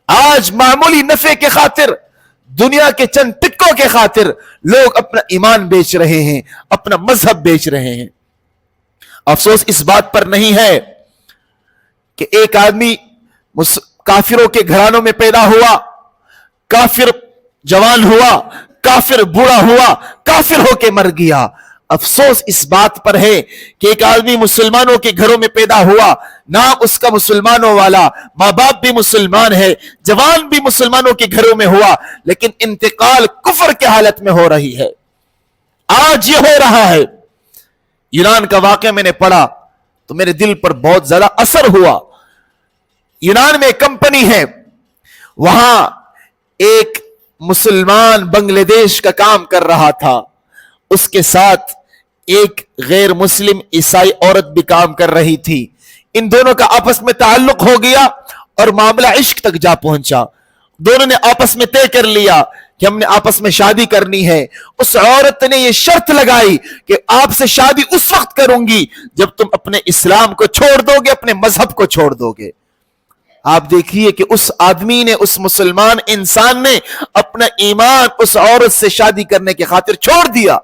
آج معمولی نفع کے خاطر، دنیا کے چند ٹکوں کے خاطر لوگ اپنا ایمان بیچ رہے ہیں، اپنا مذہب بیچ رہے ہیں۔ افسوس اس بات پر نہیں ہے کہ ایک آدمی کافروں کے گھرانوں میں پیدا ہوا، کافر جوان ہوا، کافر بوڑھا ہوا، کافر ہو کے مر گیا۔ افسوس اس بات پر ہے کہ ایک آدمی مسلمانوں کے گھروں میں پیدا ہوا، نام اس کا مسلمانوں والا، ماں باپ بھی مسلمان ہے، جوان بھی مسلمانوں کے گھروں میں ہوا، لیکن انتقال کفر کے حالت میں ہو رہی ہے۔ آج یہ ہو رہا ہے۔ یونان کا واقعہ میں نے پڑھا تو میرے دل پر بہت زیادہ اثر ہوا۔ یونان میں ایک کمپنی ہے، وہاں ایک مسلمان بنگلہ دیش کا کام کر رہا تھا، اس کے ساتھ ایک غیر مسلم عیسائی عورت بھی کام کر رہی تھی۔ ان دونوں کا آپس میں تعلق ہو گیا اور معاملہ عشق تک جا پہنچا۔ دونوں نے آپس میں طے کر لیا کہ ہم نے آپس میں شادی کرنی ہے۔ اس عورت نے یہ شرط لگائی کہ آپ سے شادی اس وقت کروں گی جب تم اپنے اسلام کو چھوڑ دو گے، اپنے مذہب کو چھوڑ دو گے۔ آپ دیکھیے کہ اس آدمی نے، اس مسلمان انسان نے اپنا ایمان اس عورت سے شادی کرنے کی خاطر چھوڑ دیا۔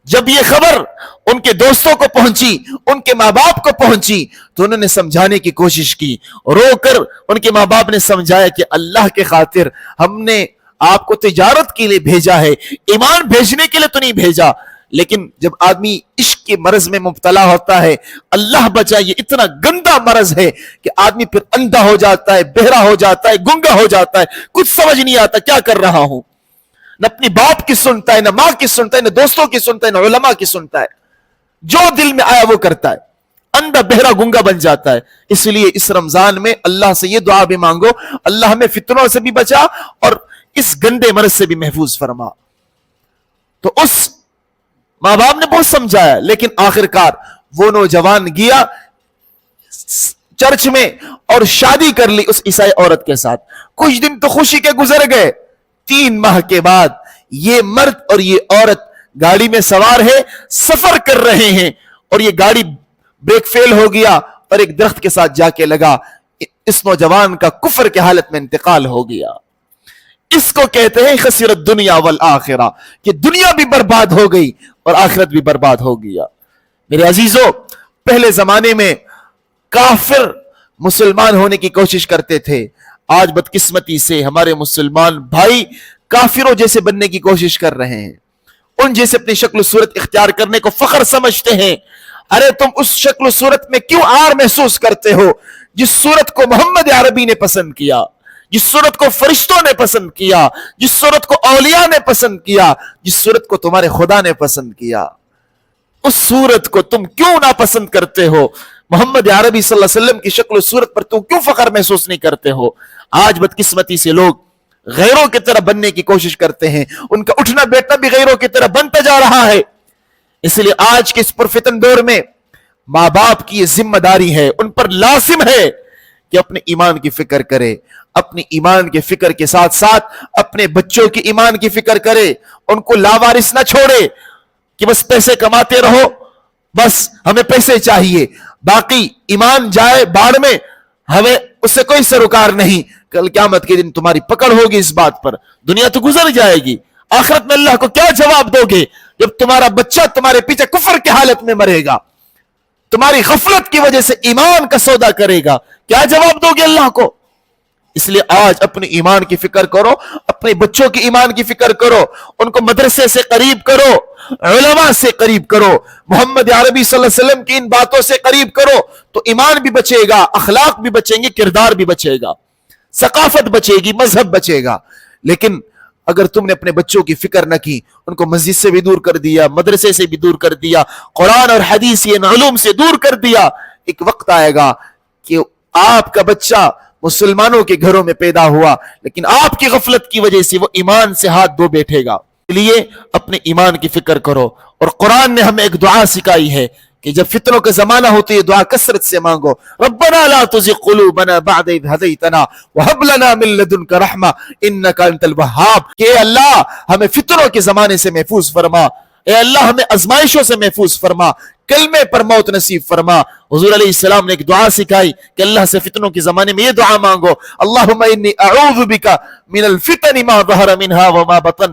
جب یہ خبر ان کے دوستوں کو پہنچی، ان کے ماں باپ کو پہنچی، تو انہوں نے سمجھانے کی کوشش کی، رو کر ان کے ماں باپ نے سمجھایا کہ اللہ کے خاطر ہم نے آپ کو تجارت کے لیے بھیجا ہے، ایمان بھیجنے کے لیے تو نہیں بھیجا۔ لیکن جب آدمی عشق کے مرض میں مبتلا ہوتا ہے، اللہ بچائے، یہ اتنا گندا مرض ہے کہ آدمی پھر اندھا ہو جاتا ہے، بہرا ہو جاتا ہے، گنگا ہو جاتا ہے، کچھ سمجھ نہیں آتا کیا کر رہا ہوں، نہ اپنی باپ کی سنتا ہے، نہ ماں کی سنتا ہے، نہ دوستوں کی سنتا ہے، نہ علماء کی سنتا ہے، جو دل میں آیا وہ کرتا ہے، اندھا بہرا گنگا بن جاتا ہے۔ اس لیے اس رمضان میں اللہ سے یہ دعا بھی مانگو، اللہ ہمیں فتنوں سے بھی بچا اور اس گندے مرض سے بھی محفوظ فرما۔ تو اس ماں باپ نے بہت سمجھایا، لیکن آخرکار وہ نوجوان گیا چرچ میں اور شادی کر لی اس عیسائی عورت کے ساتھ۔ کچھ دن تو خوشی کے گزر گئے، 3 ماہ کے بعد یہ مرد اور یہ عورت گاڑی میں سوار ہے، سفر کر رہے ہیں، اور یہ گاڑی بریک فیل ہو گیا اور ایک درخت کے ساتھ جا کے لگا۔ اس نوجوان کا کفر کے حالت میں انتقال ہو گیا۔ اس کو کہتے ہیں خسرت دنیا والآخرہ، کہ دنیا بھی برباد ہو گئی اور آخرت بھی برباد ہو گیا۔ میرے عزیزو، پہلے زمانے میں کافر مسلمان ہونے کی کوشش کرتے تھے، آج بدقسمتی سے ہمارے مسلمان بھائی کافروں جیسے بننے کی کوشش کر رہے ہیں، ان جیسے اپنی شکل و صورت اختیار کرنے کو فخر سمجھتے ہیں۔ ارے تم اس شکل و صورت میں کیوں عار محسوس کرتے ہو جس صورت کو محمد عربی نے پسند کیا، جس صورت کو فرشتوں نے پسند کیا، جس صورت کو اولیاء نے پسند کیا، جس صورت کو تمہارے خدا نے پسند کیا؟ اس صورت کو تم کیوں ناپسند کرتے ہو؟ محمد عربی صلی اللہ علیہ وسلم کی شکل و صورت پر تم کیوں فخر محسوس نہیں کرتے ہو؟ آج بدقسمتی سے لوگ غیروں کی طرح بننے کی کوشش کرتے ہیں، ان کا اٹھنا بیٹھنا بھی غیروں کی طرح بنتا جا رہا ہے۔ اس لیے آج کے اس پرفتن دور میں ماں باپ کی یہ ذمہ داری ہے، ان پر لازم ہے کہ اپنے ایمان کی فکر کرے، اپنی ایمان کے فکر کے ساتھ ساتھ اپنے بچوں کی ایمان کی فکر کرے، ان کو لاوارث نہ چھوڑے کہ بس پیسے کماتے رہو، بس ہمیں پیسے چاہیے، باقی ایمان جائے باڑ میں، ہمیں اس سے کوئی سروکار نہیں۔ کل قیامت کے دن تمہاری پکڑ ہوگی اس بات پر، دنیا تو گزر جائے گی، آخرت میں اللہ کو کیا جواب دو گے جب تمہارا بچہ تمہارے پیچھے کفر کی حالت میں مرے گا، تمہاری غفلت کی وجہ سے ایمان کا سودا کرے گا، کیا جواب دو گے اللہ کو؟ اس لیے آج اپنے ایمان کی فکر کرو، اپنے بچوں کی ایمان کی فکر کرو، ان کو مدرسے سے قریب کرو، علماء سے قریب کرو، محمد عربی صلی اللہ علیہ وسلم کی ان باتوں سے قریب کرو، تو ایمان بھی بچے گا، اخلاق بھی بچیں گے، کردار بھی بچے گا، ثقافت بچے گی، مذہب بچے گا۔ لیکن اگر تم نے اپنے بچوں کی فکر نہ کی، ان کو مسجد سے بھی دور کر دیا، مدرسے سے بھی دور کر دیا، قرآن اور حدیث ان علوم سے دور کر دیا، ایک وقت آئے گا کہ آپ کا بچہ مسلمانوں کے گھروں میں پیدا ہوا، لیکن آپ کی غفلت کی وجہ سے وہ ایمان سے ہاتھ دھو بیٹھے گا۔ اس لیے اپنے ایمان کی فکر کرو، اور قرآن نے ہمیں ایک دعا سکھائی ہے کہ جب فتنوں کا زمانہ ہوتی ہے دعا کثرت سے مانگو، ربنا لا تزغ قلوبنا بعد اذ هديتنا وهب لنا من لدنك رحمة انك انت الوهاب، کہ اللہ ہمیں فتنوں کے زمانے سے محفوظ فرما، اے اللہ ہمیں آزمائشوں سے محفوظ فرما، کلمے پر موت نصیب فرما۔ حضور علیہ السلام نے ایک دعا سکھائی کہ اللہ سے فتنوں کے زمانے میں یہ دعا مانگو، اللہم انی اعوذ بک من الفتن ما ظہر منها وما بطن۔